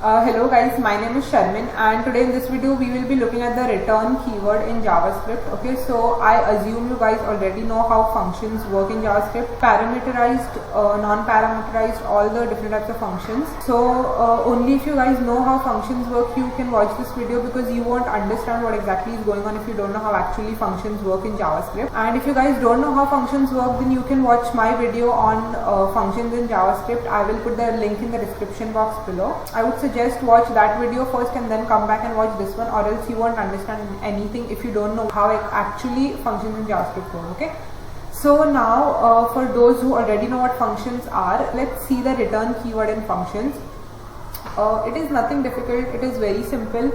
Hello guys, my name is Sharmin and today in this video we will be looking at the return keyword in JavaScript. Okay, so I assume you guys already know how functions work in JavaScript, parameterized, non-parameterized, all the different types of functions. So only if you guys know how functions work you can watch this video, because you won't understand what exactly is going on if you don't know how actually functions work in JavaScript. And if you guys don't know how functions work, then you can watch my video on functions in JavaScript. I will put the link in the description box below. I would suggest watch that video first and then come back and watch this one, or else you won't understand anything if you don't know how actually functions in JavaScript work. Okay, so now for those who already know what functions are, let's see the return keyword in functions. It is nothing difficult, it is very simple.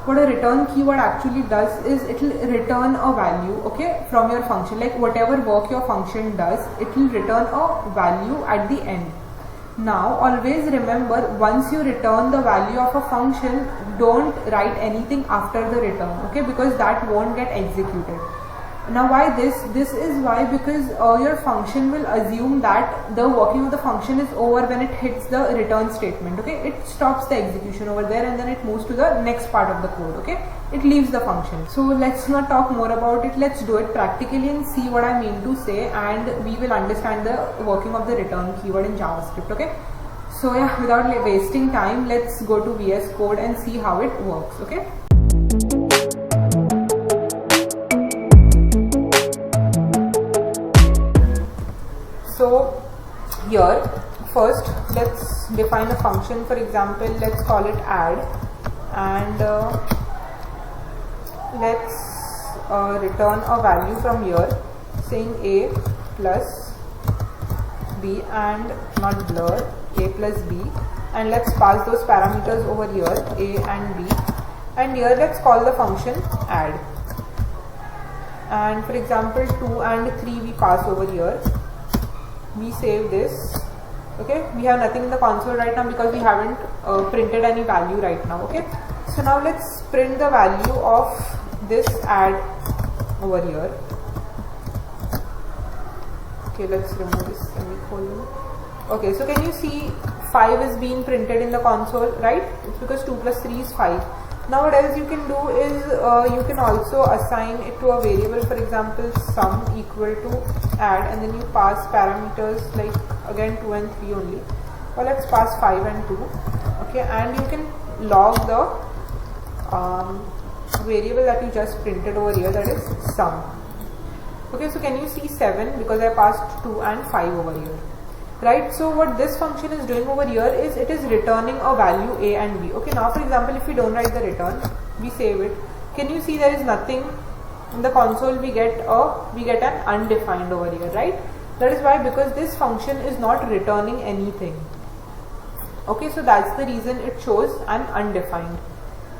What a return keyword actually does is it will return a value, okay, from your function. Like whatever work your function does, it will return a value at the end. Now always remember, once you return the value of a function, don't write anything after the return, okay, because that won't get executed. Now why this? This is why, because your function will assume that the working of the function is over when it hits the return statement. Okay, it stops the execution over there and then it moves to the next part of the code. Okay, it leaves the function. So let's not talk more about it, let's do it practically and see what I mean to say, and we will understand the working of the return keyword in JavaScript. Okay, so yeah, without wasting time, let's go to VS Code and see how it works. Okay. So here first let's define a function. For example, let's call it add, and let's return a value from here saying a plus b and not blur, a plus b, and let's pass those parameters over here, a and b, and here let's call the function add, and for example 2 and 3 we pass over here. We save this. Okay, we have nothing in the console right now because we haven't printed any value right now. Okay, so now let's print the value of this add over here. Okay, let's remove this semicolon. Okay, so can you see 5 is being printed in the console, right? It's because 2 plus 3 is 5. Now what else you can do is you can also assign it to a variable. For example, sum equal to add, and then you pass parameters like again 2 and 3 only, or let's pass 5 and 2. Okay, and you can log the variable that you just printed over here, that is sum. Okay, so can you see 7 because I passed 2 and 5 over here, right? So what this function is doing over here is it is returning a value a and b. Okay, now for example, if we don't write the return, we save it, can you see there is nothing in the console? We get an undefined over here, right? That is why, because this function is not returning anything. Okay, so that's the reason it shows an undefined.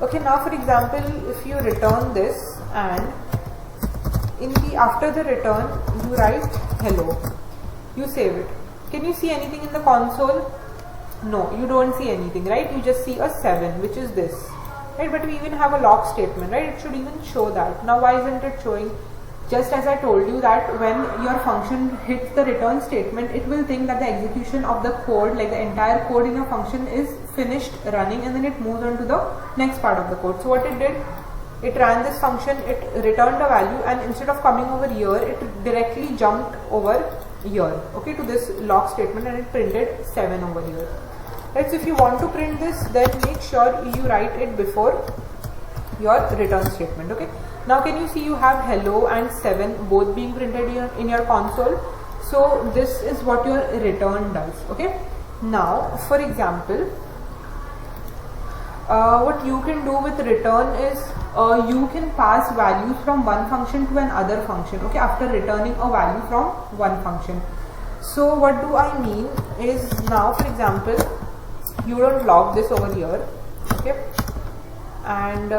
Okay, now for example, if you return this and in the after the return you write hello, you save it, can you see anything in the console? No, you don't see anything, right? You just see a 7, which is this, right? But we even have a lock statement, right? It should even show that. Now why isn't it showing? Just as I told you that when your function hits the return statement, it will think that the execution of the code, like the entire code in your function, is finished running, and then it moves on to the next part of the code. So what it did, it ran this function, it returned a value, and instead of coming over here, it directly jumped over here, okay, to this lock statement, and it printed 7 over here. Right, so if you want to print this, then make sure you write it before your return statement. Okay, now can you see you have hello and 7 both being printed in your console? So this is what your return does. Okay, now for example, what you can do with return is you can pass values from one function to another function, okay, after returning a value from one function. So what do I mean is, now for example, you don't log this over here, okay, and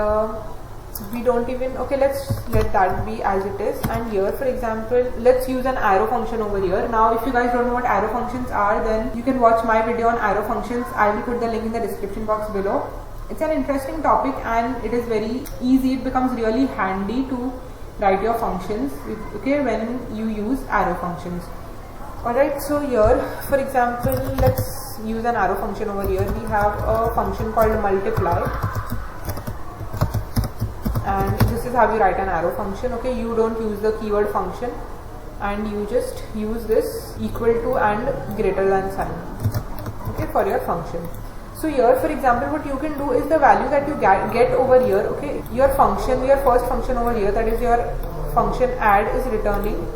we don't even, okay, let's let that be as it is, and here for example let's use an arrow function over here. Now if you guys don't know what arrow functions are, then you can watch my video on arrow functions. I will put the link in the description box below. It's an interesting topic and it is very easy. It becomes really handy to write your functions, okay, when you use arrow functions. Alright, so here for example let's use an arrow function over here. We have a function called multiply, and this is how you write an arrow function. Okay, you don't use the keyword function, and you just use this equal to and greater than sign, okay, for your function. So here, for example, what you can do is the value that you get over here, okay, your function, your first function over here, that is your function add, is returning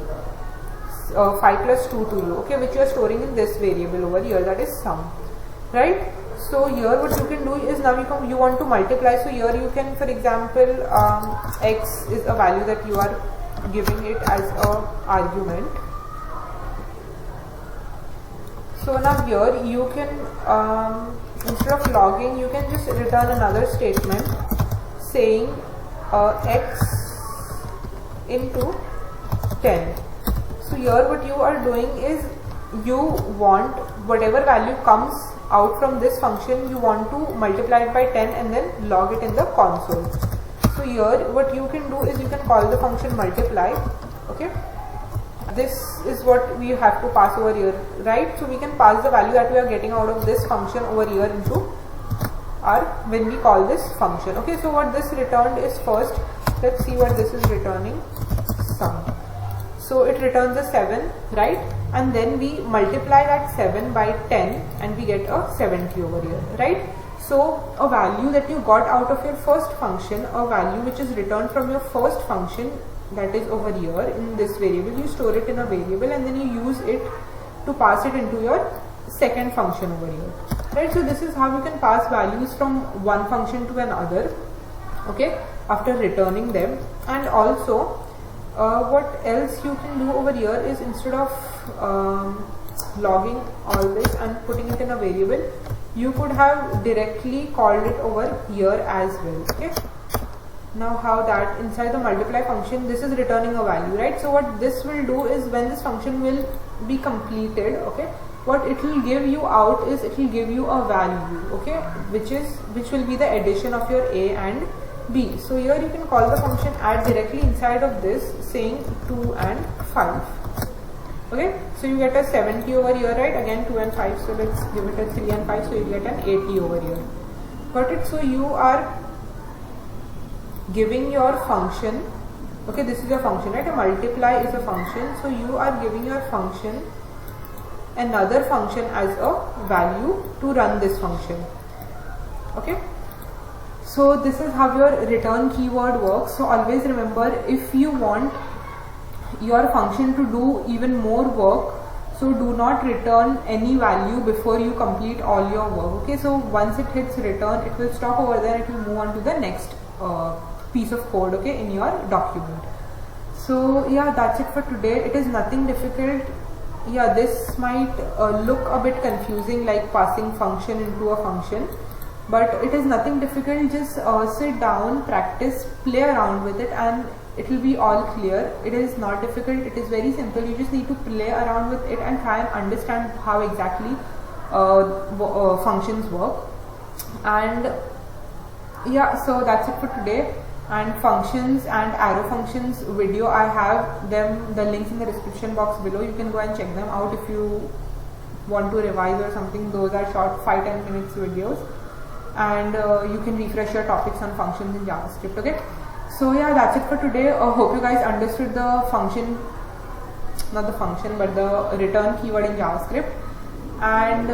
5 plus 2 to you, okay, which you are storing in this variable over here, that is sum, right? So here what you can do is, now you want to multiply. So here you can, for example, x is a value that you are giving it as a argument. So now here you can, instead of logging, you can just return another statement saying x into 10. So here what you are doing is, you want whatever value comes out from this function, you want to multiply it by 10 and then log it in the console. So here what you can do is, you can call the function multiply, okay. This is what we have to pass over here, right? So we can pass the value that we are getting out of this function over here into our, when we call this function, okay. So what this returned is, first let's see what this is returning, sum. So it returns a 7, right? And then we multiply that 7 by 10 and we get a 70 over here, right? So a value that you got out of your first function, a value which is returned from your first function, that is over here in this variable, you store it in a variable and then you use it to pass it into your second function over here, right? So this is how you can pass values from one function to another, okay, after returning them. And also what else you can do over here is, instead of logging all this and putting it in a variable, you could have directly called it over here as well, okay. Now how that, inside the multiply function, this is returning a value, right? So what this will do is, when this function will be completed, okay, what it will give you out is, it will give you a value, okay, which will be the addition of your a and b. So here you can call the function add directly inside of this, saying 2 and 5, okay. So you get a 70 over here, right? Again 2 and 5, so let's give it a 3 and 5, so you get an 80 over here. Got it? So you are giving your function, okay, this is your function, right? A multiply is a function, so you are giving your function another function as a value to run this function, okay. So this is how your return keyword works. So always remember, if you want your function to do even more work, so do not return any value before you complete all your work, okay. So once it hits return, it will stop over there, it will move on to the next piece of code, okay, in your document. So yeah, that's it for today. It is nothing difficult. Yeah, this might look a bit confusing, like passing function into a function, but it is nothing difficult. Just sit down, practice, play around with it, and it will be all clear. It is not difficult, it is very simple. You just need to play around with it and try and understand how exactly functions work. And yeah, so that's it for today. And functions and arrow functions video, I have them, the links in the description box below. You can go and check them out if you want to revise or something. Those are short 5-10 minutes videos, and you can refresh your topics on functions in JavaScript, okay. So yeah, that's it for today. Hope you guys understood the function, not the function but the return keyword in JavaScript. And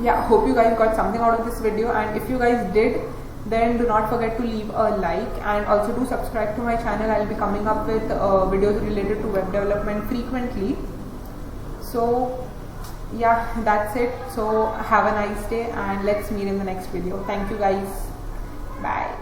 yeah, hope you guys got something out of this video, and if you guys did, then do not forget to leave a like, and also do subscribe to my channel. I'll be coming up with videos related to web development frequently. So yeah, that's it. So have a nice day, and let's meet in the next video. Thank you guys. Bye.